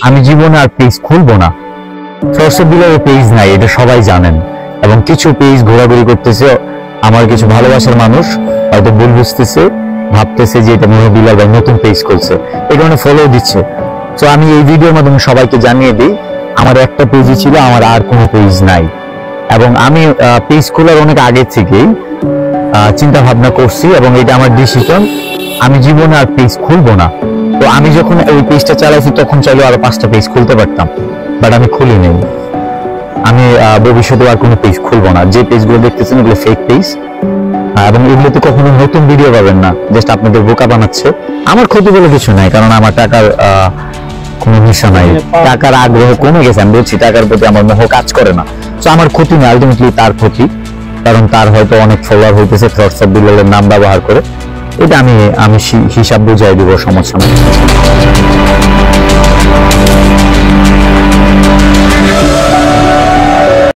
আমি জীবনে আর পেজ খুলবো না। সোর্স অফ বিলালের পেজ নাই, এটা সবাই জানেন। এবং কিছু পেজ ঘোরাঘুরি করতেছে, আমার কিছু ভালোবাসার মানুষ হয়তো ভুল বুঝতেছে, ভাবতেছে যে এটা মনে হয় বিলাল ভাই নতুন পেজ খুলছে, এই কারণে ফলো দিচ্ছে। তো আমি এই ভিডিওর মাধ্যমে সবাইকে জানিয়ে দিই, আমার একটা পেজই ছিল, আমার আর কোনো পেজ নাই। এবং আমি পেজ খোলার অনেক আগে থেকেই চিন্তা ভাবনা করছি এবং এটা আমার ডিসিশন, আমি জীবনে আর পেজ খুলবো না। তো আমি যখন ওই পেজটা চালাইছি তখন চাইলেও আরো 5টা পেজ খুলতে পারতাম, বাট আমি খুলি নেই। আমি ভবিষ্যতে আর কোনো পেজ খুলবো না। যে পেজগুলো দেখতেছেন এগুলো ফেক পেজ, এবং এগুলোতে কখনো নতুন ভিডিও পাবেন না, জাস্ট আপনাদের বোকা বানাচ্ছে। আমার ক্ষতি বলে কিছু নাই, কারণ আমার টাকার কোনো নেশা নাই, টাকার আগ্রহ কমে গেছে। আমি বলছি টাকার প্রতি আমার মোহ কাজ করে না। তো আমার ক্ষতি নেই, আলটিমেটলি তার ক্ষতি, কারণ তার হয়তো অনেক ফলোয়ার হইতেছে থটস অফ বিলালের নাম ব্যবহার করে। এটা আমি হিসাব বুঝাই দিব, সমস্যা নেই।